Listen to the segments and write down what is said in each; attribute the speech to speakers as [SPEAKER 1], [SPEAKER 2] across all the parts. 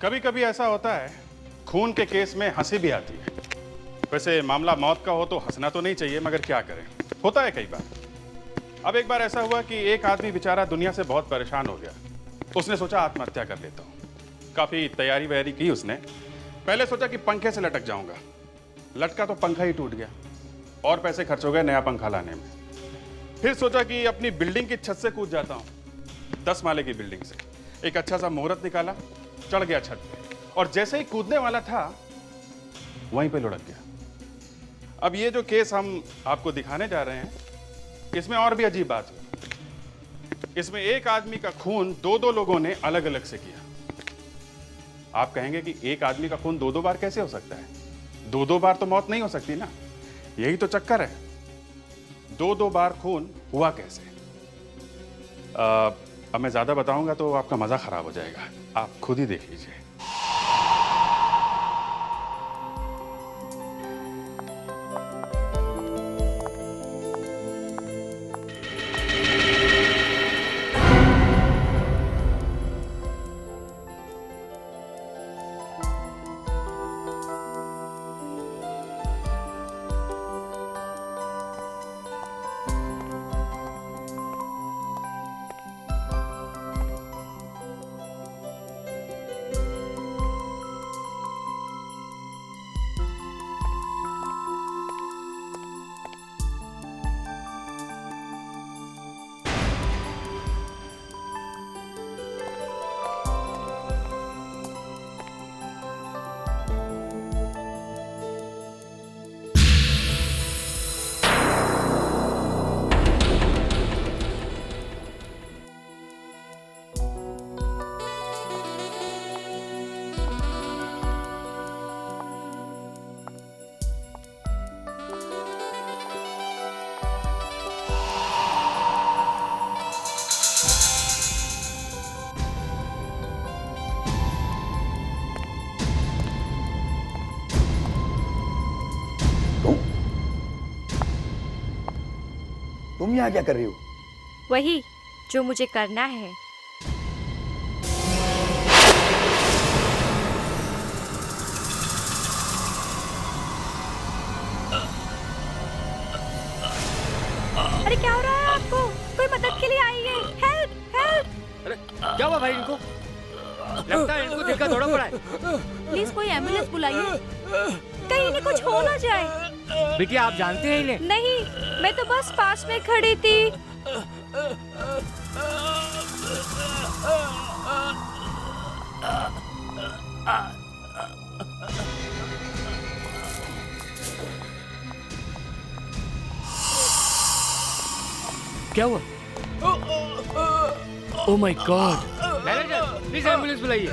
[SPEAKER 1] कभी कभी ऐसा होता है, खून के केस में हंसी भी आती है। वैसे मामला मौत का हो तो हंसना तो नहीं चाहिए, मगर क्या करें, होता है कई बार। अब एक बार ऐसा हुआ कि एक आदमी बेचारा दुनिया से बहुत परेशान हो गया। उसने सोचा आत्महत्या कर लेता हूँ। काफी तैयारी वैयारी की उसने। पहले सोचा कि पंखे से लटक जाऊंगा, लटका तो पंखा ही टूट गया और पैसे खर्च हो गए नया पंखा लाने में। फिर सोचा कि अपनी बिल्डिंग की छत से कूद जाता हूँ, 10 माले की बिल्डिंग से। एक अच्छा सा मुहूर्त निकाला, चढ़ गया छत पे, और जैसे ही कूदने वाला था वहीं पे लुढ़क गया। अब ये जो केस हम आपको दिखाने जा रहे हैं, इसमें और भी अजीब बात है। इसमें एक आदमी का खून दो लोगों ने अलग अलग से किया। आप कहेंगे कि एक आदमी का खून दो बार कैसे हो सकता है? दो बार तो मौत नहीं हो सकती ना, यही तो चक्कर है। दो बार खून हुआ कैसे? अब मैं ज्यादा बताऊंगा तो आपका मजा खराब हो जाएगा, आप खुद ही देख लीजिए।
[SPEAKER 2] तुम यहाँ क्या कर रही हो?
[SPEAKER 3] वही जो मुझे करना है। अरे क्या हो रहा है आपको? कोई मदद के लिए आइए। Help help.
[SPEAKER 4] अरे क्या हुआ भाई इनको? लगता है इनको दिल का दौरा पड़ा है।
[SPEAKER 3] प्लीज कोई एम्बुलेंस बुलाइए, कहीं इन्हें कुछ हो ना जाए।
[SPEAKER 4] बिटिया आप जानते हैं इन्हें?
[SPEAKER 3] नहीं, मैं तो बस पास में खड़ी थी।
[SPEAKER 4] क्या हुआ? Oh my God! Manager please ambulance बुलाइए।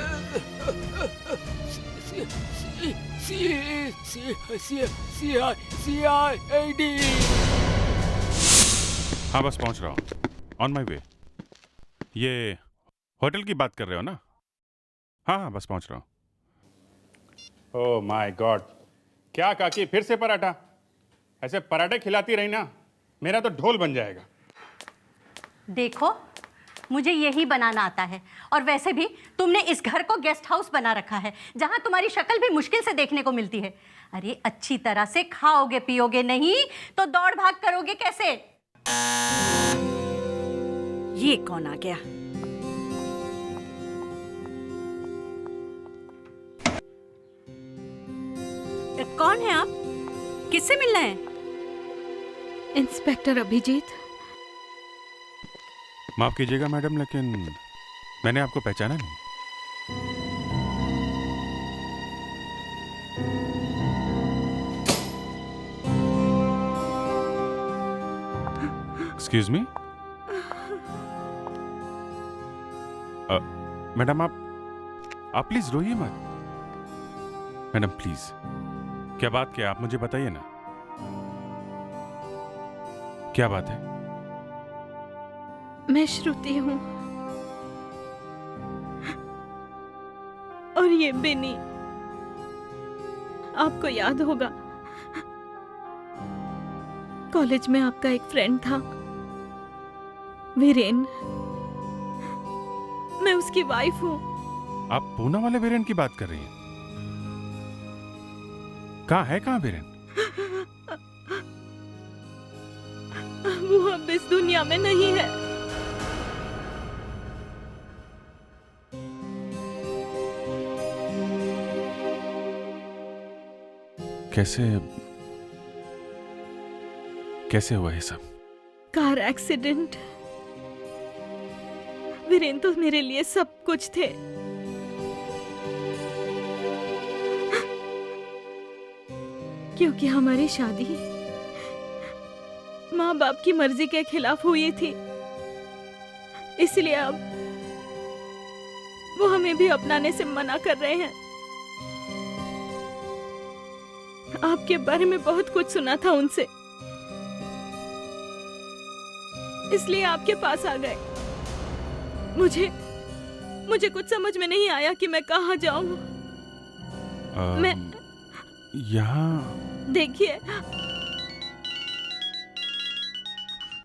[SPEAKER 1] हाँ बस पहुंच रहा हूँ, ऑन माई वे। ये होटल की बात कर रहे हो ना? हाँ हाँ बस पहुंच रहा हूँ। ओह माय गॉड, क्या काकी फिर से पराठा? ऐसे पराठे खिलाती रही ना, मेरा तो ढोल बन जाएगा।
[SPEAKER 5] देखो, मुझे यही बनाना आता है, और वैसे भी तुमने इस घर को गेस्ट हाउस बना रखा है जहां तुम्हारी शक्ल भी मुश्किल से देखने को मिलती है। अरे अच्छी तरह से खाओगे पियोगे नहीं तो दौड़ भाग करोगे कैसे? ये कौन आ गया? कौन है आप? किससे मिलना है?
[SPEAKER 3] इंस्पेक्टर अभिजीत।
[SPEAKER 1] माफ कीजिएगा मैडम, लेकिन मैंने आपको पहचाना नहीं। एक्सक्यूज मी मैडम, आप प्लीज रोइए मत। मैडम प्लीज, क्या बात, क्या आप मुझे बताइए ना, क्या बात है?
[SPEAKER 3] मैं श्रुति हूँ और ये बिनी, आपको याद होगा कॉलेज में आपका एक फ्रेंड था वीरेन। मैं उसकी वाइफ हूँ।
[SPEAKER 1] आप पूना वाले वीरेन की बात कर रही हैं? कहाँ वीरेन?
[SPEAKER 3] वो अब इस दुनिया में नहीं है।
[SPEAKER 1] कैसे हुआ ये सब?
[SPEAKER 3] Car accident. वीरेन तो मेरे लिए सब कुछ थे। क्योंकि हमारी शादी माँ बाप की मर्जी के खिलाफ हुई थी, इसलिए अब वो हमें भी अपनाने से मना कर रहे हैं। आपके बारे में बहुत कुछ सुना था उनसे, इसलिए आपके पास आ गए। मुझे कुछ समझ में नहीं आया कि मैं कहाँ जाऊं। मैं
[SPEAKER 1] यहाँ
[SPEAKER 3] देखिए।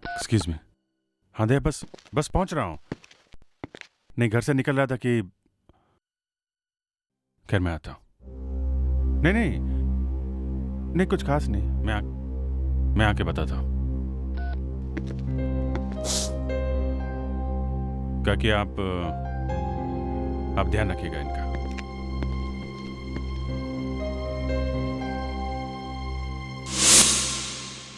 [SPEAKER 1] Excuse me. हाँ दे, बस पहुंच रहा हूँ। नहीं, घर से निकल रहा था कि खैर मैं आता हूँ। नहीं कुछ खास नहीं। मैं आके बताता हूँ। क्या कि आप ध्यान रखिएगा इनका।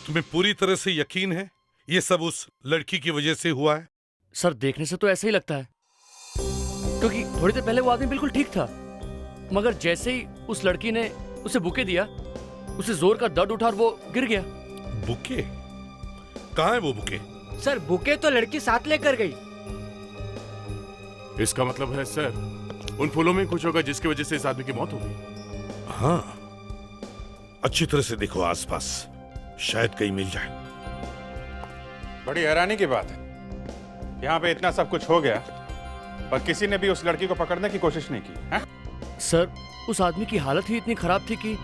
[SPEAKER 6] तुम्हें पूरी तरह से यकीन है ये सब उस लड़की की वजह से हुआ है?
[SPEAKER 4] सर देखने से तो ऐसा ही लगता है, क्योंकि थोड़ी देर पहले वो आदमी बिल्कुल ठीक था, मगर जैसे ही उस लड़की ने उसे बुके दिया, उसे जोर का दर्द उठा और वो गिर गया।
[SPEAKER 6] बुके? कहाँ है वो बुके?
[SPEAKER 4] सर बुके तो लड़की साथ लेकर गई।
[SPEAKER 7] इसका मतलब है सर उन फूलों में कुछ होगा जिसकी वजह से इस आदमी की मौत हो गई।
[SPEAKER 6] हाँ, अच्छी तरह से देखो आसपास, शायद कहीं मिल जाए।
[SPEAKER 1] बड़ी हैरानी की बात है, यहाँ पे इतना सब कुछ हो गया पर किसी ने भी उस लड़की को पकड़ने की कोशिश नहीं की है?
[SPEAKER 4] सर उस आदमी की हालत ही इतनी खराब थी कि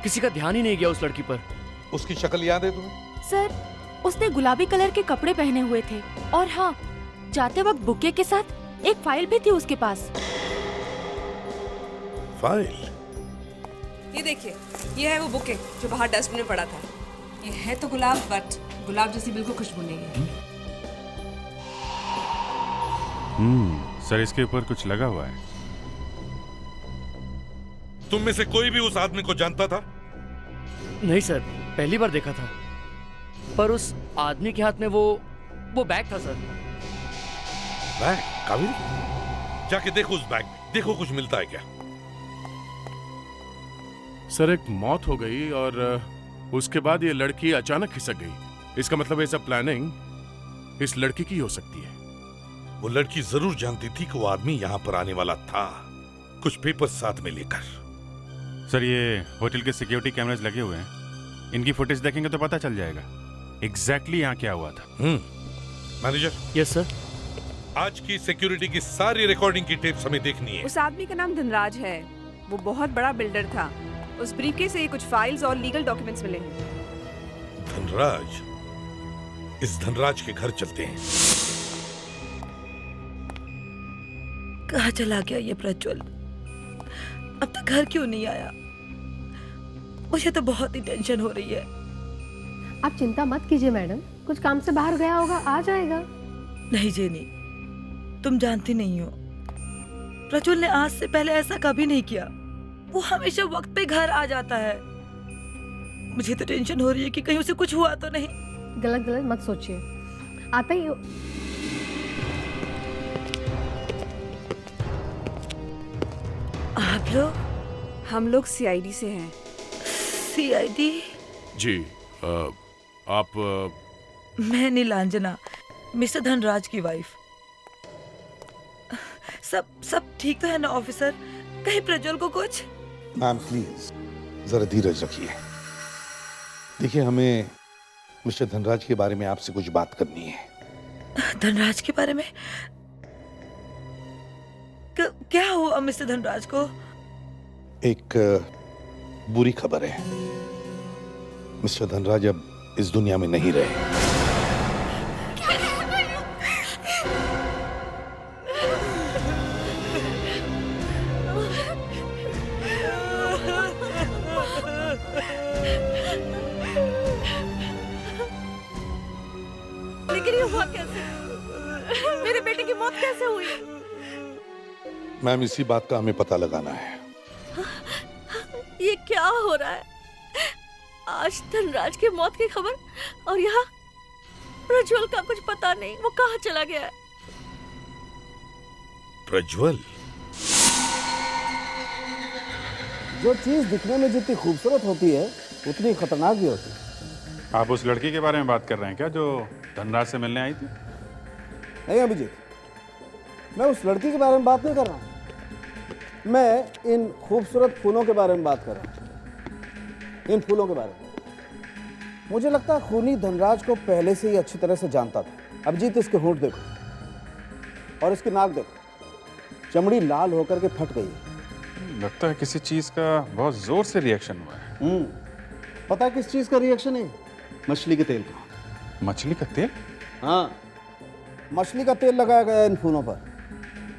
[SPEAKER 4] किसी का ध्यान ही नहीं गया उस लड़की पर।
[SPEAKER 6] उसकी शक्ल याद है तुम्हें?
[SPEAKER 8] सर उसने गुलाबी कलर के कपड़े पहने हुए थे, और हाँ, जाते वक्त बुके के साथ एक फाइल भी थी उसके पास।
[SPEAKER 6] फाइल?
[SPEAKER 9] ये देखिए, ये है वो बुके जो बाहर डस्टबिन में पड़ा था। ये है तो गुलाब, बट गुलाब जैसी बिल्कुल खुशबू नहीं है।
[SPEAKER 1] सर इसके ऊपर कुछ लगा हुआ है।
[SPEAKER 6] तुम में से कोई भी उस आदमी को जानता था?
[SPEAKER 4] नहीं सर, पहली बार देखा था, पर उस आदमी के हाथ में वो बैग था सर।
[SPEAKER 6] बैग? कावेरी, जाके देखो उस बैग में, देखो कुछ मिलता है क्या।
[SPEAKER 7] सर एक मौत हो गई और उसके बाद ये लड़की अचानक खिसक गई। इसका मतलब है सब प्लानिंग इस लड़की की हो सकती है।
[SPEAKER 6] वो लड़की जरूर जानती थी कि वो आदमी यहाँ पर आने वाला था, कुछ पेपर साथ में लेकर।
[SPEAKER 1] सर ये होटल के सिक्योरिटी कैमरास लगे हुए हैं, इनकी फुटेज देखेंगे तो पता चल जाएगा एग्जैक्टली यहाँ क्या हुआ था।
[SPEAKER 6] मैनेजर।
[SPEAKER 4] Yes sir.
[SPEAKER 6] आज की सिक्योरिटी की सारी रिकॉर्डिंग की टेप्स हमें देखनी है।
[SPEAKER 9] उस आदमी का नाम धनराज है, वो बहुत बड़ा बिल्डर था। उस ब्रीफकेस से कुछ फाइल्स और लीगल डॉक्यूमेंट्स मिले हैं।
[SPEAKER 6] धनराज? इस धनराज के घर चलते हैं।
[SPEAKER 10] कहाँ चला गया ये प्रज्वल? अब तक घर क्यों नहीं आया? मुझे तो बहुत ही टेंशन हो रही है।
[SPEAKER 11] आप चिंता मत कीजिए मैडम, कुछ काम से बाहर गया होगा, आ जाएगा।
[SPEAKER 10] नहीं जेनी, तुम जानती नहीं हो, प्रज्वल ने आज से पहले ऐसा कभी नहीं किया। वो हमेशा वक्त पे घर आ जाता है। मुझे तो टेंशन हो रही है कि कहीं उसे कुछ हुआ तो नहीं।
[SPEAKER 11] गलत मत सोचिए, आता ही।
[SPEAKER 10] आप लोग?
[SPEAKER 9] हम लोग सीआईडी से हैं।
[SPEAKER 10] सीआईडी?
[SPEAKER 7] जी आप
[SPEAKER 10] मैं नीलांजना, मिस्टर धनराज की वाइफ। सब ठीक तो है ना ऑफिसर? कहीं प्रज्वल को कुछ?
[SPEAKER 12] मैम प्लीज जरा धीरज रखिए। देखिए, हमें मिस्टर धनराज के बारे में आपसे कुछ बात करनी है।
[SPEAKER 10] धनराज के बारे में? क्या हुआ मिस्टर धनराज को?
[SPEAKER 12] एक बुरी खबर है, मिस्टर धनराज अब इस दुनिया में नहीं रहे।
[SPEAKER 8] कैसे हुई?
[SPEAKER 12] मैम, इसी बात का हमें पता लगाना है।
[SPEAKER 8] ये क्या हो रहा है? आज धनराज की मौत की खबर, और यहाँ प्रज्वल का कुछ पता नहीं, वो कहाँ चला गया है?
[SPEAKER 6] प्रज्वल?
[SPEAKER 2] जो चीज दिखने में जितनी खूबसूरत होती है उतनी खतरनाक भी होती है।
[SPEAKER 1] आप उस लड़की के बारे में बात कर रहे हैं क्या, जो धनराज से मिलने आई थी?
[SPEAKER 2] नहीं अभिजीत, मैं उस लड़की के बारे में बात नहीं कर रहा हूं। मैं इन खूबसूरत फूलों के बारे में बात कर रहा हूं। इन फूलों के बारे में मुझे लगता है खूनी धनराज को पहले से ही अच्छी तरह से जानता था। अभिजीत, इसके होंठ देखो और इसकी नाक देखो, चमड़ी लाल होकर के फट गई है।
[SPEAKER 1] लगता है किसी चीज का बहुत जोर से रिएक्शन हुआ है।
[SPEAKER 2] पता है किस चीज का रिएक्शन है? मछली के तेल का।
[SPEAKER 1] मछली का तेल?
[SPEAKER 2] हाँ, मछली का तेल लगाया गया इन फूलों पर।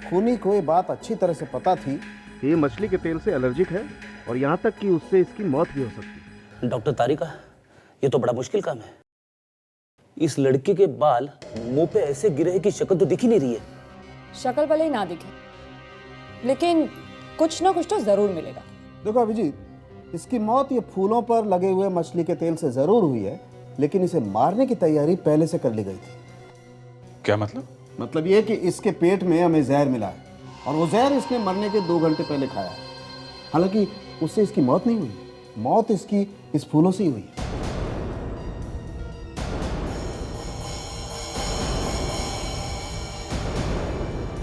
[SPEAKER 2] खूनी को ये बात अच्छी तरह से पता थी कि ये मछली के तेल से एलर्जिक है और यहाँ तक कि उससे इसकी मौत भी हो सकती है।
[SPEAKER 13] डॉक्टर तारिका, ये तो बड़ा मुश्किल काम है। इस लड़की के बाल मुंह पे ऐसे गिरे हैं कि शक्ल तो दिख ही नहीं रही है।
[SPEAKER 9] शक्ल भले ही ना दिखे, लेकिन कुछ ना कुछ तो जरूर मिलेगा।
[SPEAKER 2] देखो अभिजीत, इसकी मौत ये फूलों पर लगे हुए मछली के तेल से जरूर हुई है, लेकिन इसे मारने की तैयारी पहले से कर ली गई थी।
[SPEAKER 1] क्या मतलब?
[SPEAKER 2] मतलब ये कि इसके पेट में हमें जहर मिला है और वो जहर इसने मरने के 2 घंटे पहले खाया है। हालांकि उससे इसकी मौत नहीं हुई, मौत इसकी इस फूलों से ही हुई है।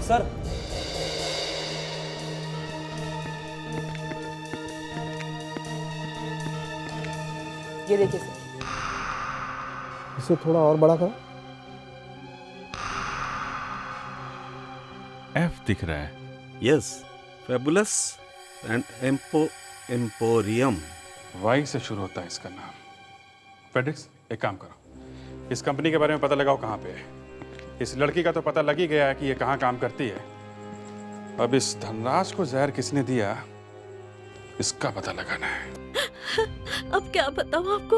[SPEAKER 13] सर,
[SPEAKER 9] ये देखिए सर।
[SPEAKER 2] इसे थोड़ा और बड़ा करो।
[SPEAKER 1] एफ दिख रहा है।
[SPEAKER 14] Yes, fabulous and emporium.
[SPEAKER 1] Y से शुरू होता है इसका नाम। फेडेक्स, एक काम करो, इस कंपनी के बारे में पता लगाओ कहाँ पे है। इस लड़की का तो पता लग ही गया है कि ये कहाँ काम करती है। अब इस धनराज को जहर किसने दिया, इसका पता लगाना है।
[SPEAKER 8] अब क्या बताऊं आपको?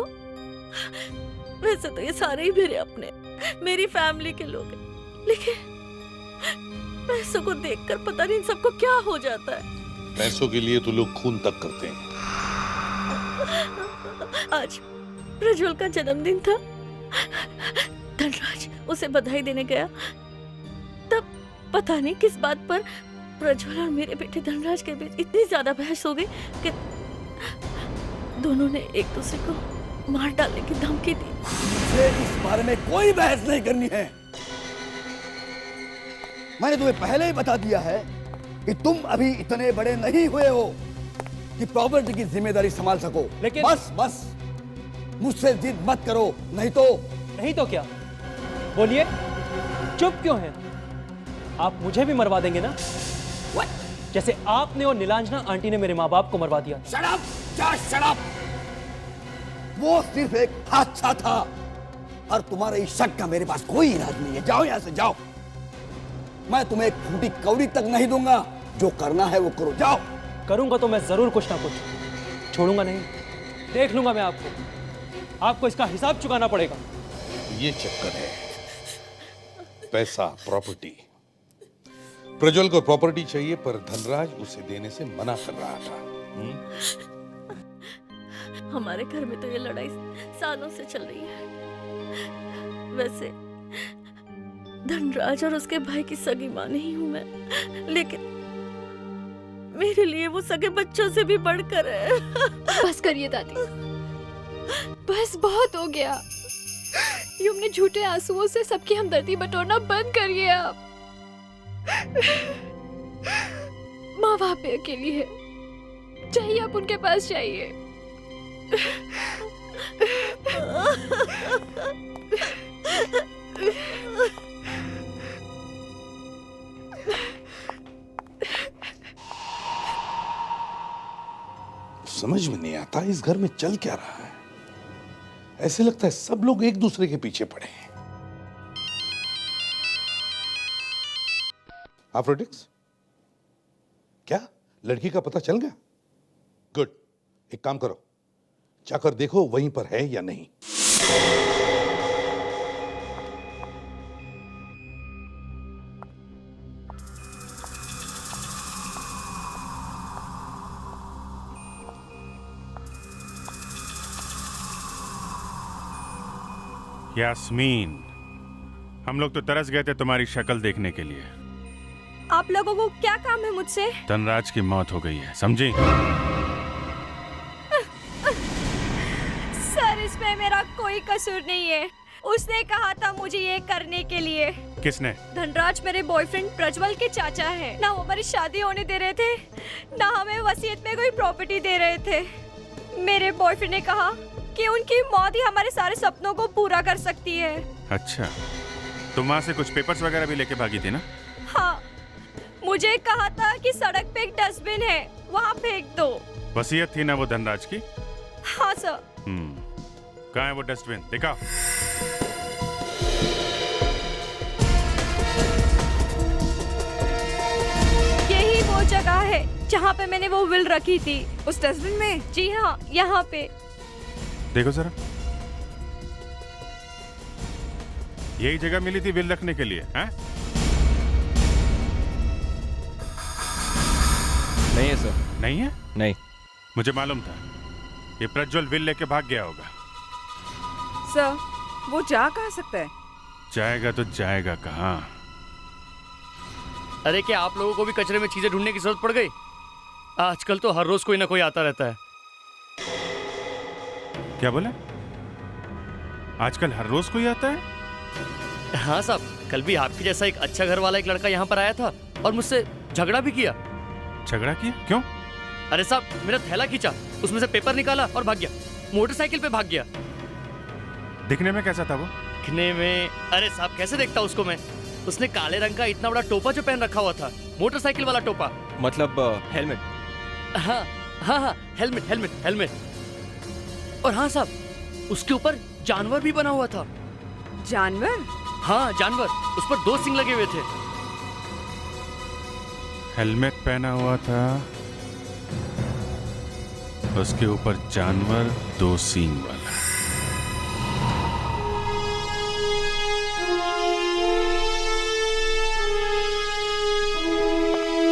[SPEAKER 8] वैसे तो ये सारे ही मेरे अपने, मेरी फैमिली के लोग हैं, लेकिन पैसों को देखकर पता नहीं इन सबको क्या हो जाता है।
[SPEAKER 6] पैसों के लिए तो लोग खून तक करते हैं।
[SPEAKER 8] आज प्रज्वल का जन्मदिन था। धनराज उसे बधाई देने गया, तब पता नहीं किस बात पर प्रज्वल और मेरे बेटे धनराज के बीच इतनी ज्यादा बहस हो गई कि दोनों ने एक दूसरे को मार डालने की धमकी दी।
[SPEAKER 2] मुझे इस बारे में कोई बहस नहीं करनी है। मैंने तुम्हें पहले ही बता दिया है कि तुम अभी इतने बड़े नहीं हुए हो कि प्रॉपर्टी की जिम्मेदारी संभाल सको। लेकिन बस मुझसे जिद मत करो, नहीं तो
[SPEAKER 15] क्या? बोलिए, चुप क्यों हैं? आप मुझे भी मरवा देंगे ना? जैसे आपने और नीलांजना आंटी ने मेरे माँ बाप को मरवा दिया।
[SPEAKER 2] Shut up! Shut up! वो सिर्फ एक हादसा था और तुम्हारे इस शक का मेरे पास कोई इलाज नहीं है। जाओ यहाँ से, जाओ। मैं तुम्हें एक फूटी कौड़ी तक नहीं दूंगा। जो करना है वो करो, जाओ।
[SPEAKER 15] करूंगा तो मैं जरूर कुछ ना कुछ, छोड़ूंगा नहीं। देख लूंगा मैं आपको इसका हिसाब चुकाना पड़ेगा।
[SPEAKER 12] ये चक्कर है, पैसा, प्रॉपर्टी। प्रज्वल को प्रॉपर्टी चाहिए, पर धनराज उसे देने से मना कर रहा था।
[SPEAKER 8] हमारे घर में तो ये लड़ाई सालों से चल रही है। वैसे धनराज और उसके भाई की सगी मां नहीं हूं मैं, लेकिन मेरे लिए वो सगे बच्चों से भी बढ़कर है।
[SPEAKER 11] बस करिए दादी, बस बहुत हो गया। ये अपने झूठे आंसुओं से सबकी हमदर्दी बटोरना बंद करिए आप। माँ वहां पे अकेली है, चाहिए आप उनके पास जाइए।
[SPEAKER 12] समझ में नहीं आता इस घर में चल क्या रहा है। ऐसे लगता है सब लोग एक दूसरे के पीछे पड़े हैं। आफ्रोडिक्स, क्या लड़की का पता चल गया? गुड, एक काम करो, जाकर देखो वहीं पर है या नहीं।
[SPEAKER 1] यास्मीन, हम लोग तो तरस गए थे तुम्हारी शक्ल देखने के लिए।
[SPEAKER 11] आप लोगों को क्या काम है मुझसे?
[SPEAKER 1] धनराज की मौत हो गई है, समझी?
[SPEAKER 11] सर, इसमें मेरा कोई कसूर नहीं है। उसने कहा था मुझे ये करने के लिए।
[SPEAKER 1] किसने?
[SPEAKER 11] धनराज मेरे बॉयफ्रेंड प्रज्वल के चाचा हैं। ना वो हमारी शादी होने दे रहे थे, ना हमें वसीयत में कोई प्रॉपर्टी दे रहे थे। मेरे बॉयफ्रेंड ने कहा कि उनकी मौत ही हमारे सारे सपनों को पूरा कर सकती है।
[SPEAKER 1] अच्छा, तुम वहाँ से कुछ पेपर्स वगैरह भी लेके भागी थी ना?
[SPEAKER 11] हाँ, मुझे कहा था कि सड़क पे एक डस्टबिन है, वहाँ फेंक दो।
[SPEAKER 1] वसीयत थी ना वो धनराज की?
[SPEAKER 11] हाँ सर।
[SPEAKER 1] कहाँ है वो डस्टबिन? दिखाओ।
[SPEAKER 11] यही वो जगह है जहाँ पे मैंने वो विल रखी थी।
[SPEAKER 9] उस डस्टबिन में?
[SPEAKER 11] जी हाँ, यहाँ पे।
[SPEAKER 1] देखो जरा, यही जगह मिली थी विल रखने के लिए, हैं?
[SPEAKER 15] नहीं है सर।
[SPEAKER 1] नहीं है?
[SPEAKER 15] नहीं।
[SPEAKER 1] मुझे मालूम था ये प्रज्वल विल लेके भाग गया होगा।
[SPEAKER 9] सर, वो जा कहाँ सकता है?
[SPEAKER 1] जाएगा तो जाएगा कहाँ?
[SPEAKER 4] अरे क्या आप लोगों को भी कचरे में चीजें ढूंढने की जरूरत पड़ गई? आजकल तो हर रोज कोई ना कोई आता रहता है।
[SPEAKER 1] क्या बोले? आजकल हर रोज कोई आता है?
[SPEAKER 4] हाँ साहब, कल भी आपके जैसा एक अच्छा घर वाला एक लड़का यहाँ पर आया था और मुझसे झगड़ा भी किया।
[SPEAKER 1] झगड़ा किया? क्यों?
[SPEAKER 4] अरे साहब, मेरा थैला खींचा, उसमें से पेपर निकाला और भाग गया। मोटरसाइकिल पे भाग गया।
[SPEAKER 1] दिखने में कैसा था वो?
[SPEAKER 4] दिखने में? अरे साहब, कैसे देखता उसको मैं? उसने काले रंग का इतना बड़ा टोपा जो पहन रखा हुआ था, मोटरसाइकिल वाला टोपा।
[SPEAKER 15] मतलब हेलमेट?
[SPEAKER 4] हाँ हाँ हाँ, हेलमेट हेलमेट हेलमेट। और हाँ साहब, उसके ऊपर जानवर भी बना हुआ था।
[SPEAKER 9] जानवर?
[SPEAKER 4] हाँ जानवर, उस पर 2 सींग लगे हुए थे।
[SPEAKER 1] हेलमेट पहना हुआ था, उसके ऊपर जानवर 2 सींग वाला।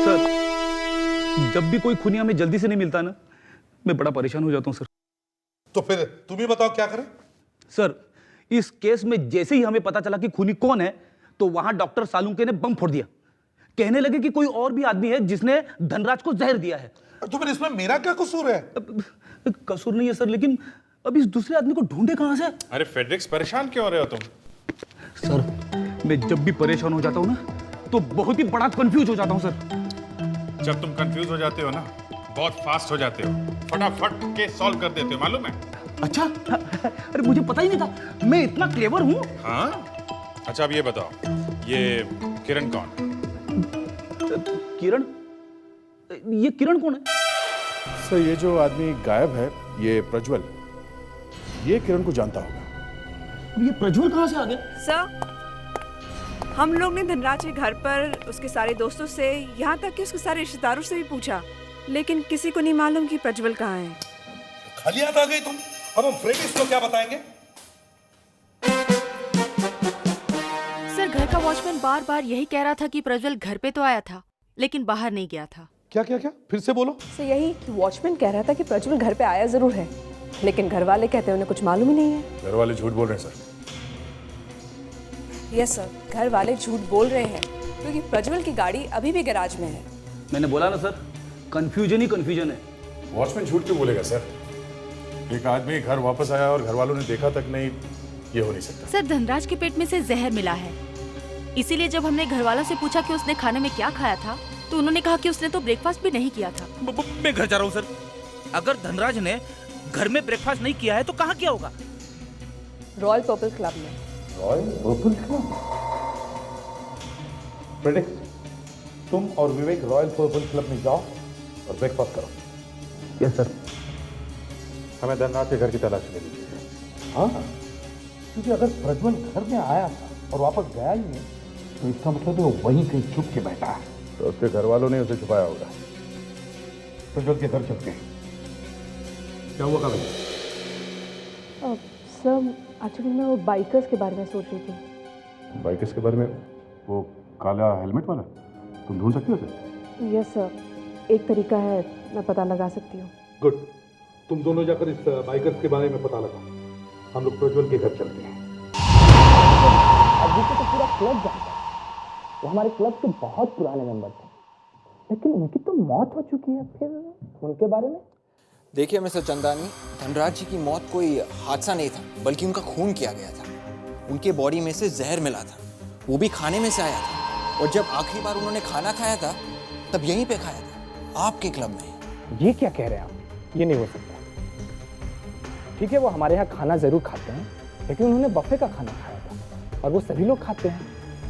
[SPEAKER 13] सर, जब भी कोई खूनी हमें जल्दी से नहीं मिलता ना, मैं बड़ा परेशान हो जाता हूँ सर।
[SPEAKER 12] तो फिर तुम ही बताओ क्या करें?
[SPEAKER 13] सर, इस केस में जैसे ही हमें पता चला कि खूनी कौन है, तो वहां डॉक्टर सालुंके ने बम फोड़ दिया। कहने लगे कि कोई और भी आदमी है जिसने धनराज को जहर दिया है।
[SPEAKER 12] तो फिर इसमें मेरा क्या कसूर है?
[SPEAKER 13] कसूर नहीं है सर, लेकिन अब इस दूसरे आदमी को ढूंढे कहां से?
[SPEAKER 1] अरे फेड्रिक्स, परेशान क्यों हो रहे हो तुम?
[SPEAKER 13] सर, मैं जब भी परेशान हो जाता हूँ ना, तो बहुत ही बड़ा कंफ्यूज हो जाता हूँ सर।
[SPEAKER 1] जब तुम कंफ्यूज हो जाते हो ना, बहुत फास्ट हो जाते हो, फटाफट के सॉल्व कर देते हो, मालूम है?
[SPEAKER 13] अच्छा, अरे मुझे पता ही नहीं था, मैं इतना क्लेवर हूँ।
[SPEAKER 1] हाँ? अच्छा, अब ये बताओ, ये किरण कौन है?
[SPEAKER 13] किरण? ये किरण कौन है?
[SPEAKER 16] सर, ये जो आदमी गायब है, ये प्रज्वल, ये किरण को जानता होगा।
[SPEAKER 13] ये प्रज्वल कहाँ से आ गया?
[SPEAKER 9] सर, हम लोग ने धनराज के घर पर उसके सारे दोस्तों से, यहाँ तक कि उसके सारे रिश्तेदारों से भी पूछा, लेकिन किसी को नहीं मालूम कि प्रज्वल कहाँ है।
[SPEAKER 12] खाली हाथ आ गई तुम? अब हम फ्रेडिक्स को क्या बताएंगे?
[SPEAKER 11] सर, घर का वॉचमैन बार बार यही कह रहा था कि प्रज्वल घर पे तो आया था, लेकिन बाहर नहीं गया था।
[SPEAKER 12] क्या क्या क्या? फिर से बोलो।
[SPEAKER 9] सर, यही वॉचमैन कह रहा था कि प्रज्वल घर पे आया जरूर है, लेकिन घर वाले कहते हैं उन्हें कुछ मालूम ही नहीं है।
[SPEAKER 16] घर वाले झूठ बोल रहे हैं सर।
[SPEAKER 9] यस सर, घर वाले झूठ बोल रहे हैं क्योंकि प्रज्वल की गाड़ी अभी भी गैराज में है।
[SPEAKER 13] मैंने बोला ना सर, कंफ्यूजन ही कंफ्यूजन है।
[SPEAKER 16] वॉचमैन झूठ क्यों बोलेगा सर? एक आदमी घर वापस आया और घर वालों ने देखा तक नहीं, ये हो नहीं सकता।
[SPEAKER 11] सर, धनराज के पेट में से जहर मिला है, इसीलिए जब हमने घर वालों से पूछा कि उसने खाने में क्या खाया था, तो उन्होंने कहा कि उसने तो ब्रेकफास्ट भी नहीं किया था।
[SPEAKER 13] मैं घर जा रहा हूँ सर। अगर धनराज ने घर में ब्रेकफास्ट नहीं किया है तो कहाँ किया होगा?
[SPEAKER 9] रॉयल पर्पल क्लब में।
[SPEAKER 16] Royal purple club? फ्रेडिक्स, तुम और विवेक रॉयल पर्पल क्लब में जाओ और ब्रेकफास्ट करो।
[SPEAKER 13] Yes sir.
[SPEAKER 16] हमें धनराज के घर की तलाश ले लीजिए। हाँ, क्योंकि अगर प्रज्वल घर में आया था और वापस गया ही नहीं, तो इसका मतलब वो वहीं कहीं छुप के बैठा है। तो उसके घर वालों ने उसे छुपाया होगा। प्रज्वल के घर चलते हैं। क्या हुआ कभी?
[SPEAKER 9] सर, एक्चुअली मैं वो बाइकर्स के बारे में सोच रही थी।
[SPEAKER 16] बाइकर्स के बारे में? वो काला हेलमेट वाला? तुम ढूंढ सकती हो उसे?
[SPEAKER 9] यस सर, एक तरीका है, मैं पता लगा सकती हूँ।
[SPEAKER 16] गुड, तुम दोनों जाकर इस बाइकर्स के बारे में पता लगाओ। हम लोग प्रज्वल के घर चलते हैं।
[SPEAKER 17] अभी को तो पूरा क्लब जानता है, वो हमारे क्लब के बहुत पुराने मेंबर थे, लेकिन उनकी तो मौत हो चुकी है। फिर उनके बारे में?
[SPEAKER 18] देखिए मिस्टर चंदानी, धनराज जी की मौत कोई हादसा नहीं था, बल्कि उनका खून किया गया था। उनके बॉडी में से जहर मिला था, वो भी खाने में से आया था, और जब आखिरी बार उन्होंने खाना खाया था तब यहीं पे खाया था, आपके क्लब में।
[SPEAKER 17] ये क्या कह रहे हैं आप? ये नहीं हो सकता। ठीक है, वो हमारे यहाँ खाना जरूर खाते हैं, लेकिन उन्होंने बफे का खाना खाया था, और वो सभी लोग खाते हैं,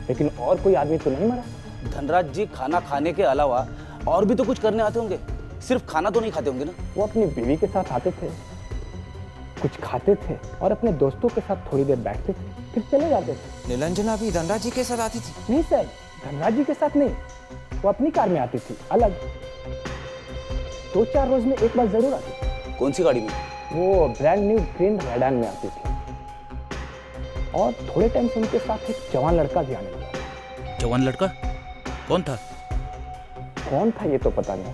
[SPEAKER 17] लेकिन और कोई आदमी तो नहीं मरा।
[SPEAKER 13] धनराज जी खाना खाने के अलावा और भी तो कुछ करने आते होंगे, सिर्फ खाना तो नहीं खाते होंगे ना?
[SPEAKER 17] वो अपनी बीवी के साथ आते थे, कुछ खाते थे, और अपने दोस्तों के साथ थोड़ी देर बैठते थे, फिर चले जाते थे।
[SPEAKER 18] निलंजना भी धनराज जी के साथ आती थी?
[SPEAKER 17] नहीं सर, धनराज जी के साथ नहीं, वो अपनी कार में आती थी, अलग। 2-4 रोज में एक बार जरूर आती थी।
[SPEAKER 13] कौन सी गाड़ी में?
[SPEAKER 17] वो ब्रांड न्यू ग्रीन रेडान में आती थी, और थोड़े टाइम से उनके साथ एक जवान लड़का भी आने लगा।
[SPEAKER 13] जवान लड़का? कौन था?
[SPEAKER 17] कौन था ये तो पता नहीं,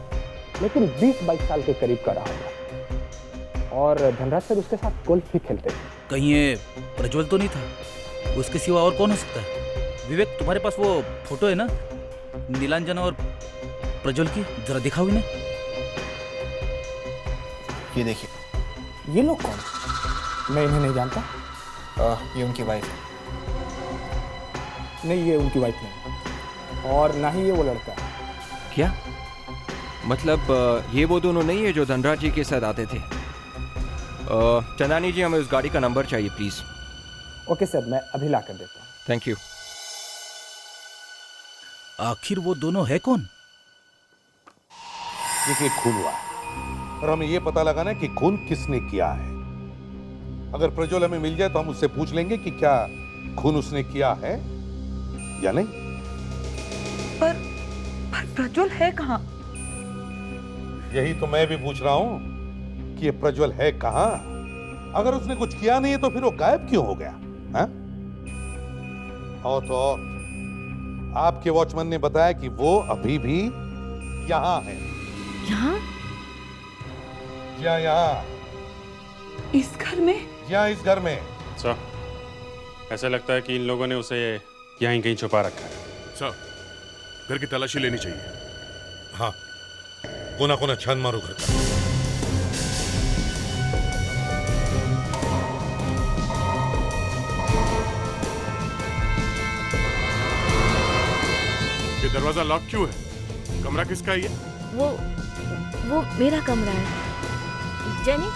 [SPEAKER 17] लेकिन 20-22 साल के करीब का रहा होगा, और धनराज सर उसके साथ गोल्फ भी खेलते थे।
[SPEAKER 13] कहीं ये प्रज्वल तो नहीं था? उसके सिवा और कौन हो सकता है? विवेक, तुम्हारे पास वो फोटो है ना नीलांजना और प्रज्वल की? जरा दिखाओ इन्हें।
[SPEAKER 18] ये देखिए।
[SPEAKER 17] ये लोग कौन? मैं इन्हें नहीं जानता।
[SPEAKER 18] ये उनकी वाइफ है।
[SPEAKER 17] नहीं, ये उनकी वाइफ नहीं, और ना ही ये वो लड़का।
[SPEAKER 18] क्या मतलब? ये वो दोनों नहीं है जो धनराज जी के साथ आते थे? चंदानी जी, हमें उस गाड़ी का नंबर चाहिए प्लीज।
[SPEAKER 17] ओके सर, मैं अभी ला कर देता हूँ।
[SPEAKER 18] Thank you.
[SPEAKER 13] आखिर वो दोनों है कौन?
[SPEAKER 12] देखिए, खून हुआ है और हमें यह पता लगाना है कि खून किसने किया है। अगर प्रज्वल हमें मिल जाए तो हम उससे पूछ लेंगे कि क्या खून उसने किया है या नहीं।
[SPEAKER 10] पर प्रज्वल है कहाँ?
[SPEAKER 12] यही तो मैं भी पूछ रहा हूं कि ये प्रज्वल है कहां। अगर उसने कुछ किया नहीं है तो फिर वो गायब क्यों हो गया? हाँ? और तो और आपके वॉचमैन ने बताया कि वो अभी भी यहां है।
[SPEAKER 10] यहाँ?
[SPEAKER 12] यहाँ
[SPEAKER 10] इस घर में?
[SPEAKER 12] यहाँ इस घर में।
[SPEAKER 1] सर, ऐसा लगता है कि इन लोगों ने उसे यहीं कहीं छुपा रखा है।
[SPEAKER 7] सर, घर की तलाशी लेनी चाहिए।
[SPEAKER 12] हाँ, कोना कोना छान मारो घर का।
[SPEAKER 7] ये दरवाजा लॉक क्यों है? कमरा किसका है ये?
[SPEAKER 8] वो मेरा कमरा है। जेनी,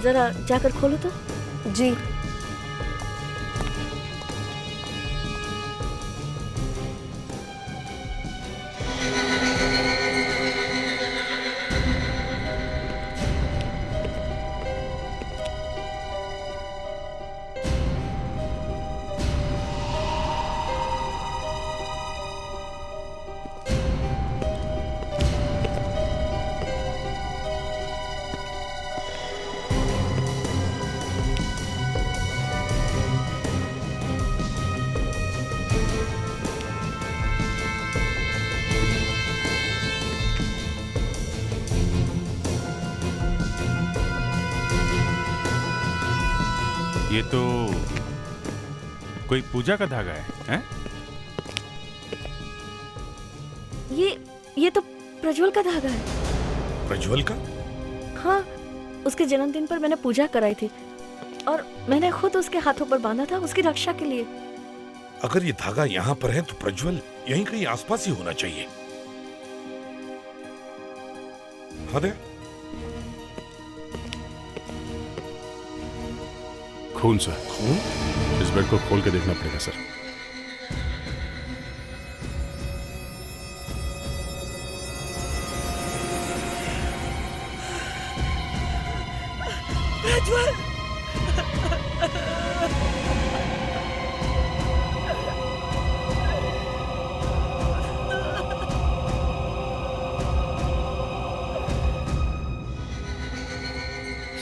[SPEAKER 8] जरा जाकर खोलो तो।
[SPEAKER 9] जी।
[SPEAKER 1] ये तो कोई पूजा का धागा है, हैं?
[SPEAKER 8] ये तो प्रज्वल का धागा है।
[SPEAKER 12] प्रज्वल का?
[SPEAKER 8] हाँ, उसके जन्मदिन पर मैंने पूजा कराई थी, और मैंने खुद उसके हाथों पर बांधा था उसकी रक्षा के लिए।
[SPEAKER 12] अगर ये धागा यहाँ पर है तो प्रज्वल यहीं कहीं आसपास ही होना चाहिए। हाँ दे।
[SPEAKER 7] खून सर। खून? इस बेड को खोल के देखना पड़ेगा सर।
[SPEAKER 10] प्रज्वल!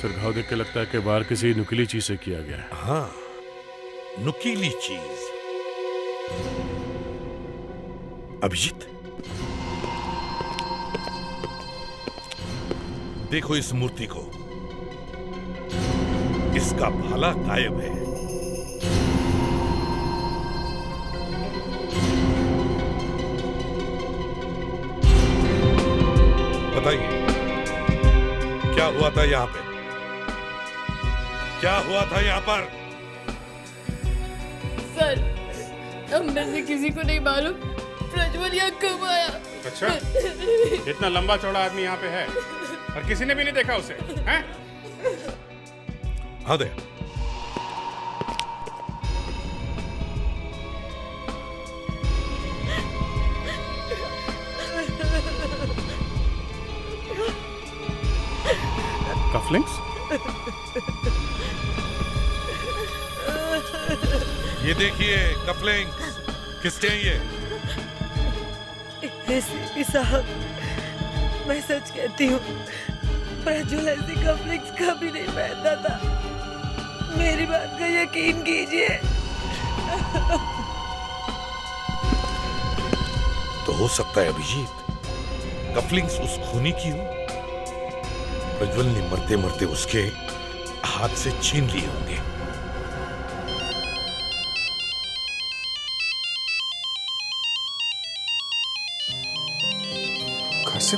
[SPEAKER 7] सर, घाव देख के लगता है कि बाहर किसी नुकीली चीज से किया गया है।
[SPEAKER 12] हाँ, नुकीली चीज। अभिजीत, देखो इस मूर्ति को, इसका भाला गायब है।
[SPEAKER 6] बताइए, क्या हुआ था यहाँ पे? क्या हुआ था यहाँ पर?
[SPEAKER 8] सर, हम में से किसी को नहीं मालूम प्रज्वल यहाँ कब आया।
[SPEAKER 1] अच्छा, इतना लंबा चौड़ा आदमी यहाँ पे है और किसी ने भी नहीं देखा उसे, हैं?
[SPEAKER 6] हाँ दे।
[SPEAKER 1] कफलिंग्स?
[SPEAKER 6] ये देखिए कफलिंग्स। किसके हैं ये?
[SPEAKER 10] एसीपी साहब, मैं सच कहती हूँ, प्रज्वल ऐसी कफलिंग्स कभी नहीं पहनता था। मेरी बात का यकीन कीजिए।
[SPEAKER 6] तो हो सकता है अभिजीत, कफलिंग्स उस खूनी की हो। प्रज्वल ने मरते मरते उसके हाथ से छीन लिए होंगे।
[SPEAKER 1] घर से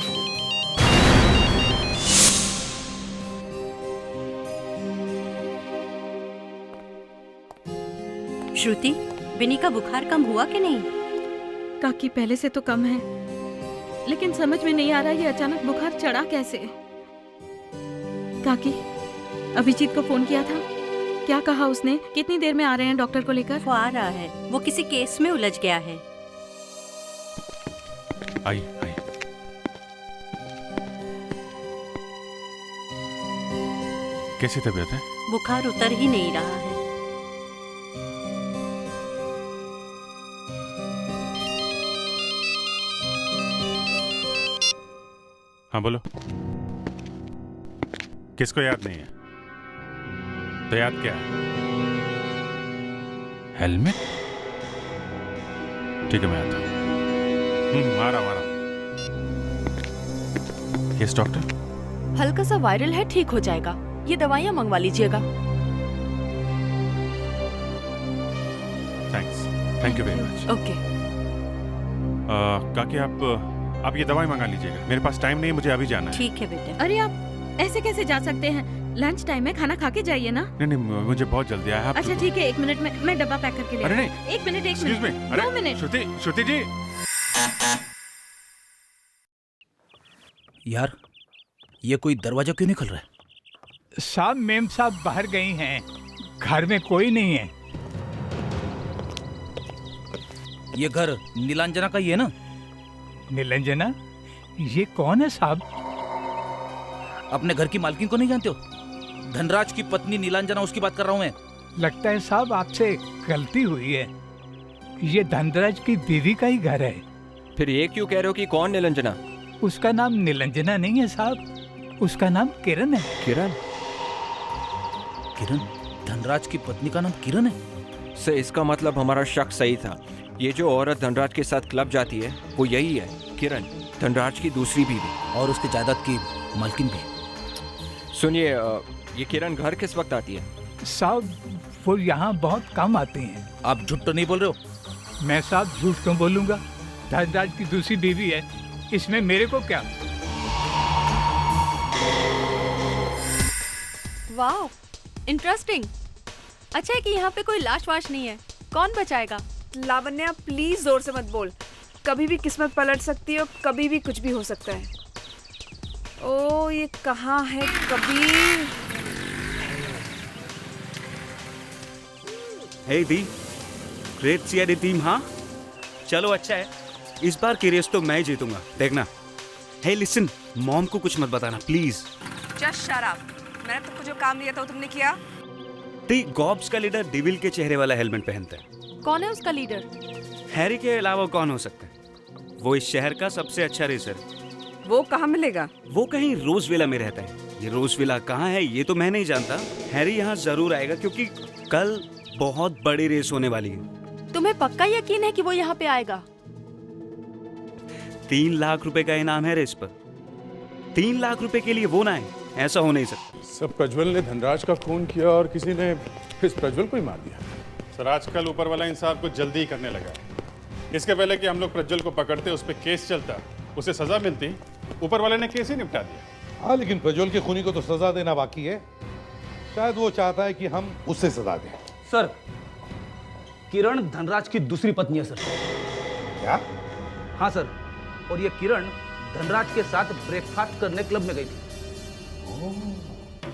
[SPEAKER 5] श्रुति, विनी का बुखार कम हुआ कि नहीं?
[SPEAKER 8] काकी पहले से तो कम है, लेकिन समझ में नहीं आ रहा ये अचानक बुखार चढ़ा कैसे। काकी, अभिजीत को फोन किया था, क्या कहा उसने? कितनी देर में आ रहे हैं डॉक्टर को लेकर?
[SPEAKER 5] वो आ रहा है, वो किसी केस में उलझ गया है।
[SPEAKER 1] आइए आइए। कैसी तबीयत है?
[SPEAKER 5] बुखार उतर ही नहीं रहा है।
[SPEAKER 1] हाँ बोलो। किसको याद नहीं है? तो याद क्या है? हेलमेट? ठीक है, मैं आता हूँ। आ रहा हूँ। Yes doctor.
[SPEAKER 8] हल्का सा वायरल है, ठीक हो जाएगा। ये दवाइयाँ मंगवा लीजिएगा।
[SPEAKER 1] Thanks, thank you very much.
[SPEAKER 8] Okay.
[SPEAKER 1] काकी आप ये दवाई मंगा लीजिएगा, मेरे पास टाइम नहीं है, मुझे अभी जाना है।
[SPEAKER 5] ठीक है बेटा।
[SPEAKER 8] अरे आप ऐसे कैसे जा सकते हैं? लंच टाइम में खाना खा के जाइए ना।
[SPEAKER 1] नहीं नहीं, मुझे बहुत जल्दी है।
[SPEAKER 8] अच्छा ठीक है, 1 मिनट में मैं डब्बा पैक करके ले।
[SPEAKER 1] अरे नहीं,
[SPEAKER 8] एक मिनट,
[SPEAKER 1] एक्सक्यूज मी।
[SPEAKER 8] 2 मिनट।
[SPEAKER 1] श्रुति जी।
[SPEAKER 13] यार, ये कोई दरवाजा क्यों नहीं खुल रहा है?
[SPEAKER 19] साहब, मेम साहब बाहर गई हैं, घर में कोई नहीं है।
[SPEAKER 13] ये घर नीलांजना का ही है ना?
[SPEAKER 19] नीलांजना? ये कौन है साहब?
[SPEAKER 13] अपने घर की मालकिन को नहीं जानते हो? धनराज की पत्नी नीलांजना, उसकी बात कर रहा हूँ मैं।
[SPEAKER 19] लगता है साहब आपसे गलती हुई है, ये धनराज की बीवी का ही घर है।
[SPEAKER 20] फिर ये क्यों कह रहे हो कि कौन नीलांजना?
[SPEAKER 19] उसका नाम नीलांजना नहीं है साहब, उसका नाम किरण है।
[SPEAKER 20] किरण?
[SPEAKER 13] किरण? धनराज की पत्नी का नाम किरण है?
[SPEAKER 20] से इसका मतलब हमारा शक सही था। ये जो औरत धनराज के साथ क्लब जाती है वो यही है, किरण, धनराज की दूसरी बीवी
[SPEAKER 13] और उसके जायदाद की मालकिन भी।
[SPEAKER 20] सुनिए, ये किरण घर किस वक्त आती है?
[SPEAKER 19] साहब, वो यहाँ बहुत कम आती हैं।
[SPEAKER 13] आप झूठ तो नहीं बोल रहे हो?
[SPEAKER 19] मैं साहब झूठ क्यों बोलूँगा? धनराज की दूसरी बीवी है, इसमें मेरे को क्या?
[SPEAKER 11] वाह, इंटरेस्टिंग। अच्छा है कि यहाँ पे कोई लाश वाश नहीं है। कौन बचाएगा?
[SPEAKER 9] लावण्या प्लीज जोर से मत बोल, कभी भी किस्मत पलट सकती है और कभी भी कुछ भी हो सकता है। ओ, ये कहाँ है कबीर?
[SPEAKER 21] हे दी, ग्रेट सीआईडी टीम। हाँ चलो, अच्छा है, इस बार की रेस तो मैं जीतूंगा, देखना। हे लिसन, मॉम को कुछ मत बताना प्लीज।
[SPEAKER 9] Just shut up. मैंने तुमको जो काम दिया था वो तुमने किया?
[SPEAKER 21] दी, गॉब्स का लीडर डेविल के चेहरे वाला हेलमेट पहनता है।
[SPEAKER 11] कौन है उसका लीडर?
[SPEAKER 21] हैरी के अलावा कौन हो सकता है? वो इस शहर का सबसे अच्छा रेसर है।
[SPEAKER 9] वो कहाँ मिलेगा?
[SPEAKER 21] वो कहीं रोजविला में रहता है। ये रोजविला कहाँ है ये तो मैं नहीं जानता। हैरी यहाँ जरूर आएगा क्योंकि कल बहुत बड़ी रेस होने वाली है।
[SPEAKER 11] तुम्हें पक्का यकीन है कि वो यहाँ पे आएगा?
[SPEAKER 21] 3 लाख रुपए का इनाम है रेस पर। 3 लाख रुपए के लिए वो ना है, ऐसा हो नहीं सकता।
[SPEAKER 16] सब प्रज्वल ने धनराज का खून किया और किसी ने इस प्रज्वल को ही मार दिया।
[SPEAKER 1] सर, आजकल ऊपर वाला इंसाफ कुछ जल्दी ही करने लगा। इसके पहले कि हम लोग प्रज्वल को पकड़ते, उस पर केस चलता, उसे सजा मिलती, ऊपर वाले ने केस ही निपटा दिया।
[SPEAKER 12] हाँ, लेकिन प्रज्वल के खूनी को तो सजा देना बाकी है। शायद वो चाहता है कि हम उससे सजा दें।
[SPEAKER 13] सर, किरण धनराज की दूसरी पत्नी है सर।
[SPEAKER 12] क्या?
[SPEAKER 13] हाँ सर, और ये किरण धनराज के साथ ब्रेकफास्ट करने क्लब में गई थी।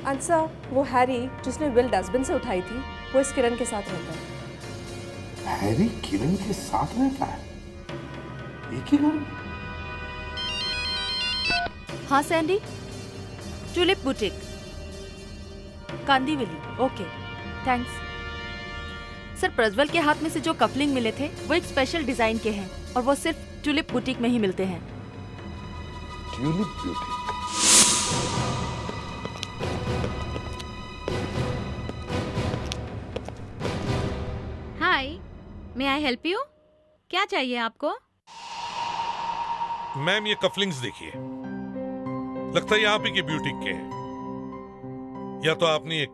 [SPEAKER 9] अच्छा, वो हैरी जिसने विल डस्टबिन से उठाई थी, वो इस किरण के साथ रहता है।
[SPEAKER 12] हैरी किरण के साथ रहता है? एक ही घर में?
[SPEAKER 8] हाँ Sandy, tulip boutique, Kandivali. Okay, thanks. Sir, Prajwal के हाथ में से जो कपलिंग मिले थे वो एक स्पेशल डिजाइन के हैं और वो सिर्फ टुलिप बुटीक में ही मिलते हैं।
[SPEAKER 12] Tulip boutique.
[SPEAKER 11] Hi, may I help you? क्या चाहिए आपको?
[SPEAKER 6] मैम, ये कफलिंग्स देखिए, लगता है आप ही के ब्यूटिक के हैं। या तो आपने ये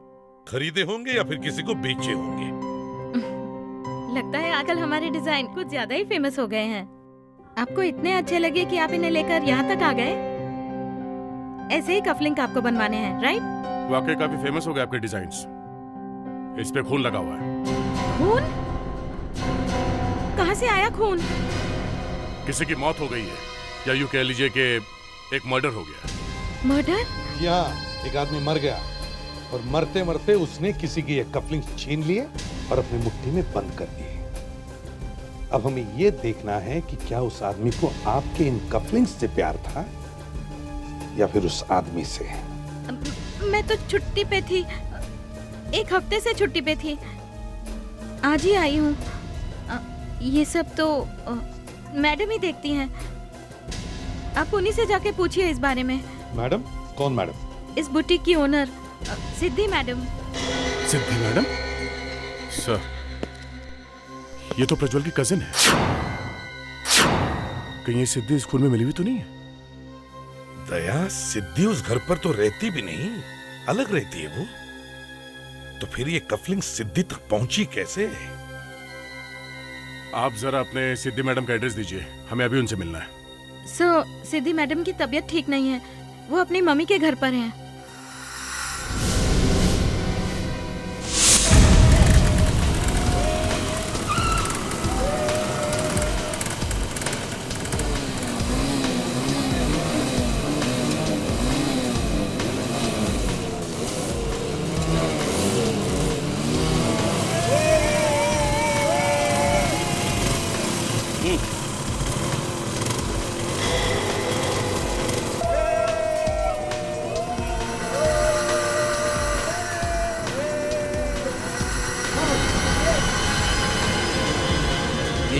[SPEAKER 6] खरीदे होंगे या फिर किसी को बेचे होंगे।
[SPEAKER 11] लगता है आजकल हमारे डिजाइन कुछ ज्यादा ही फेमस हो गए हैं। आपको इतने अच्छे लगे कि आप इन्हें लेकर यहाँ तक आ गए। ऐसे ही कफलिंग आपको बनवाने हैं, राइट?
[SPEAKER 7] वाकई काफी फेमस हो गए आपके डिजाइन्स। इस पे खून लगा हुआ है।
[SPEAKER 11] खून? कहाँ से आया खून?
[SPEAKER 7] किसी की मौत हो गई है, या यूं कह लीजिए कि एक मर्डर हो गया।
[SPEAKER 11] मर्डर?
[SPEAKER 12] यहाँ एक आदमी मर गया और मरते मरते उसने किसी की ये कपलिंग छीन लिए और अपनी मुट्ठी में बंद कर दिए। अब हमें ये देखना है कि क्या उस आदमी को आपके इन कपलिंग्स से प्यार था या फिर उस आदमी से।
[SPEAKER 11] मैं तो छुट्टी पे थी, एक हफ्ते से छुट्टी पे थी, आज ही आई हूँ। ये सब तो मैडम ही देखती हैं। आप उन्हीं से जाके पूछिए इस बारे में।
[SPEAKER 12] मैडम? कौन मैडम?
[SPEAKER 11] इस बुटीक की ओनर सिद्धि मैडम।
[SPEAKER 7] सिद्धि मैडम? सर, ये तो प्रज्वल की कजिन है। कहीं ये सिद्धि स्कूल में मिली हुई तो नहीं है?
[SPEAKER 6] दया, सिद्धि उस घर पर तो रहती भी नहीं, अलग रहती है वो। तो फिर ये कफलिंग सिद्धि तक पहुंची कैसे?
[SPEAKER 7] आप जरा अपने सिद्धि मैडम का एड्रेस दीजिए, हमें अभी उनसे मिलना है।
[SPEAKER 11] सिद्धि मैडम की तबीयत ठीक नहीं है, वो अपनी मम्मी के घर पर हैं।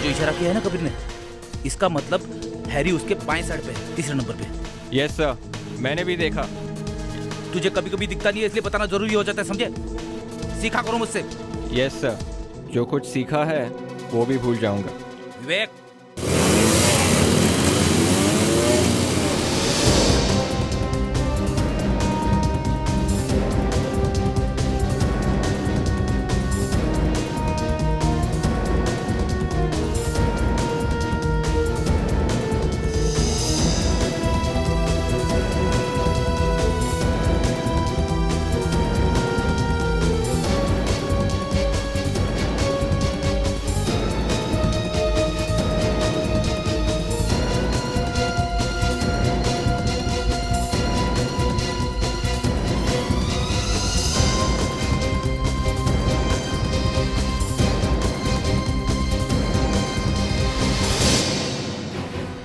[SPEAKER 13] इशारा किया है ना कबीर ने, इसका मतलब हैरी उसके बाएं साइड पे है, तीसरे नंबर पे।
[SPEAKER 20] यस सर, मैंने भी देखा।
[SPEAKER 13] तुझे कभी कभी दिखता नहीं है, इसलिए बताना जरूरी हो जाता है, समझे? सीखा करो मुझसे।
[SPEAKER 20] यस सर, जो कुछ सीखा है वो भी भूल जाऊंगा।
[SPEAKER 13] विवेक,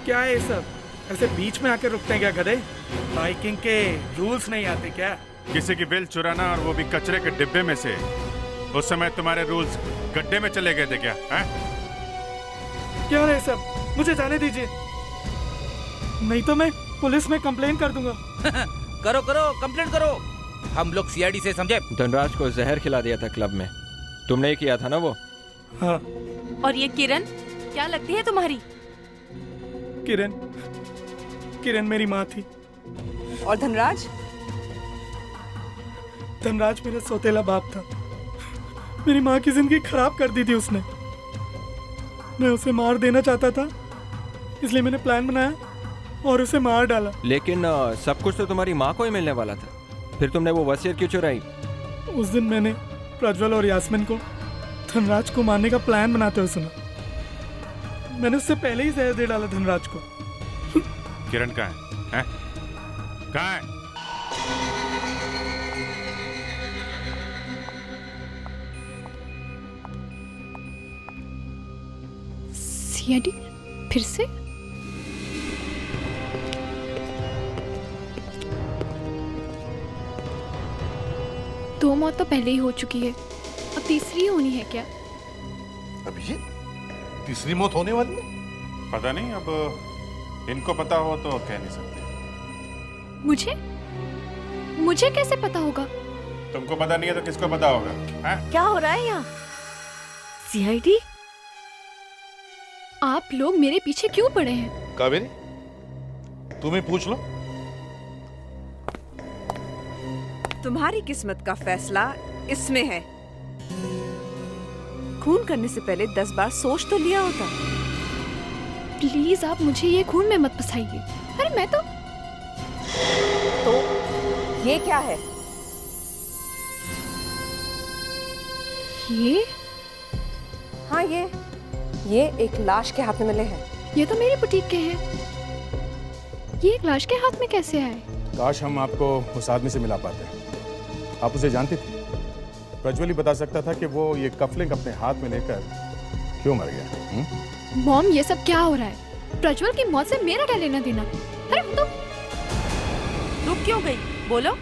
[SPEAKER 3] क्या है ये सब? ऐसे बीच में आके रुकते हैं क्या गधे? बाइकिंग के रूल्स नहीं आते क्या?
[SPEAKER 1] किसी की बिल चुराना और वो भी कचरे के डिब्बे में से। उस समय तुम्हारे रूल्स गड्ढे में चले गए थे क्या? हैं?
[SPEAKER 3] क्या है सब? मुझे जाने दीजिए, नहीं तो मैं पुलिस में कंप्लेन कर दूंगा।
[SPEAKER 13] करो करो, कंप्लेंट करो, हम लोग सीआईडी से, समझे?
[SPEAKER 20] धनराज को जहर खिला दिया था क्लब में, तुमने ही किया था ना वो?
[SPEAKER 3] हाँ।
[SPEAKER 8] और ये किरण क्या लगती है तुम्हारी?
[SPEAKER 3] किरण मेरी माँ थी।
[SPEAKER 9] और धनराज?
[SPEAKER 3] धनराज मेरा सौतेला बाप था। मेरी माँ की जिंदगी खराब कर दी थी उसने। मैं उसे मार देना चाहता था, इसलिए मैंने प्लान बनाया और उसे मार डाला।
[SPEAKER 20] लेकिन सब कुछ तो तुम्हारी माँ को ही मिलने वाला था, फिर तुमने वो वसीयत क्यों चुराई?
[SPEAKER 3] उस दिन मैंने प्रज्वल और यास्मीन को धनराज को मारने का प्लान बनाते हुए सुना। मैंने उससे पहले ही जहर दे डाला धनराज को।
[SPEAKER 7] किरण कहाँ है? कहाँ है?
[SPEAKER 11] सीआईडी फिर से? दो मौत तो पहले ही हो चुकी है, अब तीसरी होनी है क्या?
[SPEAKER 12] अभिजीत, तीसरी मौत होने वाली है?
[SPEAKER 1] पता नहीं, अब इनको पता हो तो कह नहीं सकते।
[SPEAKER 11] मुझे कैसे पता होगा?
[SPEAKER 1] तुमको पता नहीं है तो किसको पता होगा?
[SPEAKER 8] क्या हो रहा है यहाँ? सीआईडी?
[SPEAKER 11] आप लोग मेरे पीछे क्यों पड़े हैं?
[SPEAKER 12] कावेरी, तुम ही पूछ लो।
[SPEAKER 9] तुम्हारी किस्मत का फैसला इसमें है। खून करने से पहले 10 बार सोच तो लिया होता।
[SPEAKER 11] प्लीज आप मुझे ये खून में मत फंसाइए। अरे मैं तो
[SPEAKER 9] ये क्या है?
[SPEAKER 11] ये?
[SPEAKER 9] हाँ, ये एक लाश के हाथ में मिले हैं।
[SPEAKER 11] ये तो मेरे बुटीक के हैं। ये एक लाश के हाथ में कैसे आए?
[SPEAKER 7] काश हम आपको उस आदमी से मिला पाते। आप उसे जानती थी? प्रज्वल ही बता सकता था कि वो ये कफलिंग अपने हाथ में लेकर क्यों मर गया।
[SPEAKER 11] मॉम, ये सब क्या हो रहा है? प्रज्वल की मौत से मेरा क्या लेना देना? अरे तो
[SPEAKER 10] रुक क्यों गई? बोलो।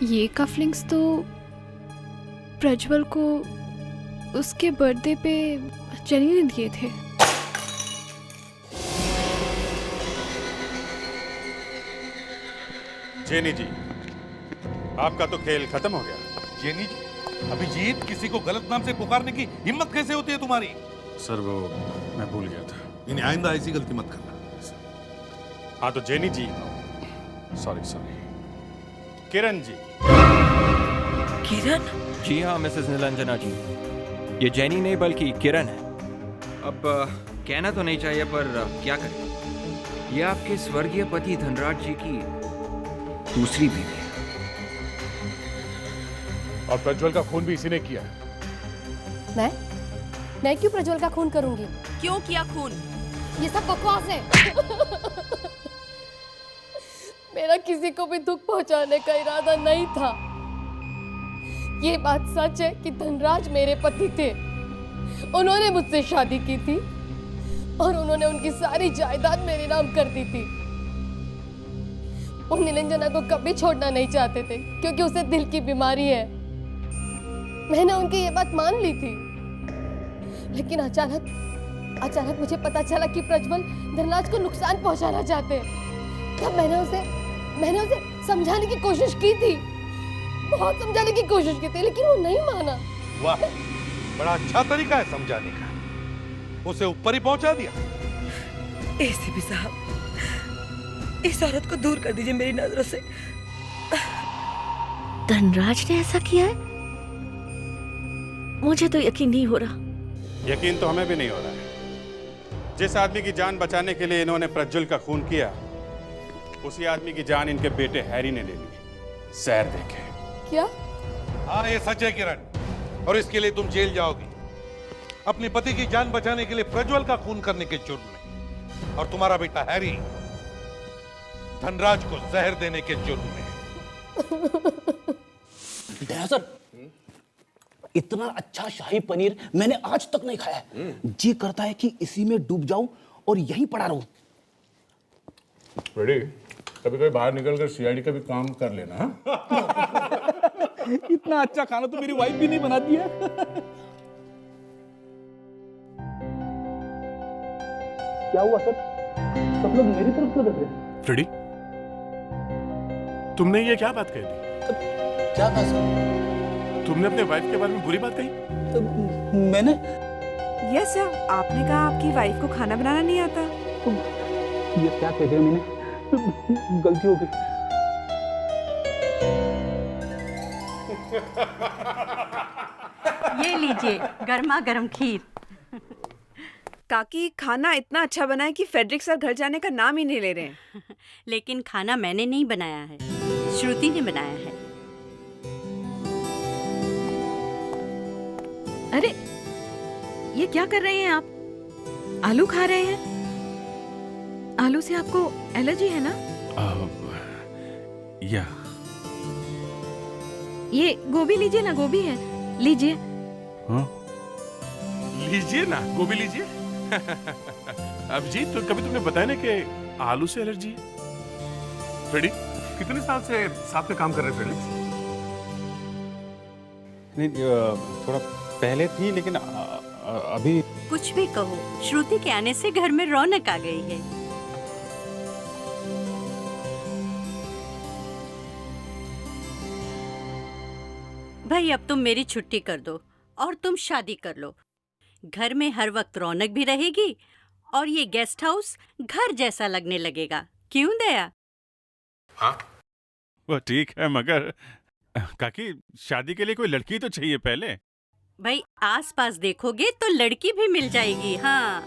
[SPEAKER 11] ये कफलिंग्स तो प्रज्वल को उसके बर्थडे पे जेनी ने दिए थे।
[SPEAKER 1] जेनी जी, आपका तो खेल खत्म हो गया।
[SPEAKER 12] जेनी जी, अभिजीत, किसी को गलत नाम से पुकारने की हिम्मत कैसे होती है तुम्हारी?
[SPEAKER 1] सर वो मैं भूल गया था।
[SPEAKER 12] इन्हें आइंदा ऐसी गलती मत करना।
[SPEAKER 1] हाँ तो जेनी जी, सॉरी। किरण जी।
[SPEAKER 10] किरण?
[SPEAKER 20] जी हाँ मिसेस नीलांजना जी, ये जेनी नहीं बल्कि किरण है। अब कहना तो नहीं चाहिए पर क्या करें, ये आपके स्वर्गीय पति धनराज जी की दूसरी बीवी है।
[SPEAKER 7] और प्रज्वल का खून भी इसी ने किया।
[SPEAKER 14] मैं क्यों प्रज्वल का खून करूंगी?
[SPEAKER 10] क्यों किया खून?
[SPEAKER 14] ये सब बकवास है। मेरा किसी को भी दुख पहुंचाने का इरादा नहीं था। ये बात सच है कि धनराज मेरे पति थे। उन्होंने मुझसे शादी की थी और उन्होंने उनकी सारी जायदाद मेरे नाम कर दी थी। वो नीलांजना को कभी छोड़ना नहीं चाहते थे क्योंकि उसे दिल की बीमारी है। मैंने उनकी ये बात मान ली थी, लेकिन अचानक मुझे पता चला कि प्रज्वल धनराज को नुकसान पहुंचाना चाहते हैं। तब मैंने उसे समझाने की कोशिश की थी, बहुत समझाने की कोशिश की थी, लेकिन वो नहीं माना।
[SPEAKER 12] वाह, बड़ा अच्छा तरीका है समझाने का। उसे ऊपर ही पहुंचा दिया।
[SPEAKER 10] एसीपी साहब, इस औरत को दूर कर दीजिए मेरी नजरों से।
[SPEAKER 8] धनराज ने ऐसा किया है? मुझे तो यकीन नहीं हो रहा।
[SPEAKER 1] यकीन तो हमें भी नहीं हो रहा है। जिस आदमी की जान बचाने के लिए इन्होंने प्रज्वल का खून किया, उसी आदमी की जान इनके बेटे हैरी ने ले ली। सैर देखे।
[SPEAKER 14] क्या?
[SPEAKER 12] हाँ, ये सच है किरण, और इसके लिए तुम जेल जाओगी। अपने पति की जान बचाने के लिए प्रज्वल का खून करने के जुर्म में, और तुम्हारा बेटा हैरी धनराज को जहर देने के जुर्म में।
[SPEAKER 13] दया सर, इतना अच्छा शाही पनीर मैंने आज तक नहीं खाया है। जी करता है कि इसी में डूब जाऊं और यहीं पड़ा रहूं।
[SPEAKER 7] रेडी? कभी कभी बाहर निकलकर सीआईडी का भी काम कर लेना। हाँ?
[SPEAKER 13] इतना अच्छा खाना तो मेरी वाइफ भी नहीं बनाती है। क्या हुआ सर? सब लोग मेरी तरफ से देख रहे हैं।
[SPEAKER 7] फ्रेडी, तुमने ये क्या बात कह दी?
[SPEAKER 13] क्या कहा सर?
[SPEAKER 7] तुमने अपने वाइफ के बारे में बुरी बात कही?
[SPEAKER 13] मैंने?
[SPEAKER 9] यस सर, आपने कहा आपकी वाइफ को खाना बनाना नहीं आता।
[SPEAKER 13] ये क्या कह दिया मैंने? गलती हो गई।
[SPEAKER 5] ये लीजिए गर्मा गर्म खीर।
[SPEAKER 9] काकी खाना इतना अच्छा बना है कि फेडरिक सर घर जाने का नाम ही नहीं ले रहे हैं।
[SPEAKER 5] लेकिन खाना मैंने नहीं बनाया है, श्रुति ने बनाया है।
[SPEAKER 9] अरे ये क्या कर रहे हैं आप? आलू खा रहे हैं? आलू से आपको एलर्जी है ना?
[SPEAKER 1] या
[SPEAKER 9] ये गोभी लीजिए ना, गोभी है, लीजिए।
[SPEAKER 12] हाँ? लीजिए ना, गोभी लीजिए। अभिजीत, तो कभी तुमने बताया ना कि आलू से एलर्जी है? फ्रेडी, कितने साल से साथ में काम कर रहे हैं फ्रेडी?
[SPEAKER 1] नहीं, थोड़ा पहले थी, लेकिन अभी
[SPEAKER 5] कुछ भी कहो, श्रुति के आने से घर में रौनक आ गई है। भाई अब तुम मेरी छुट्टी कर दो और तुम शादी कर लो। घर में हर वक्त रौनक भी रहेगी और ये गेस्ट हाउस घर जैसा लगने लगेगा। क्यों दया?
[SPEAKER 1] हाँ, वो ठीक है, मगर काकी शादी के लिए कोई लड़की तो चाहिए पहले।
[SPEAKER 5] भाई आसपास देखोगे तो लड़की भी मिल जाएगी। हाँ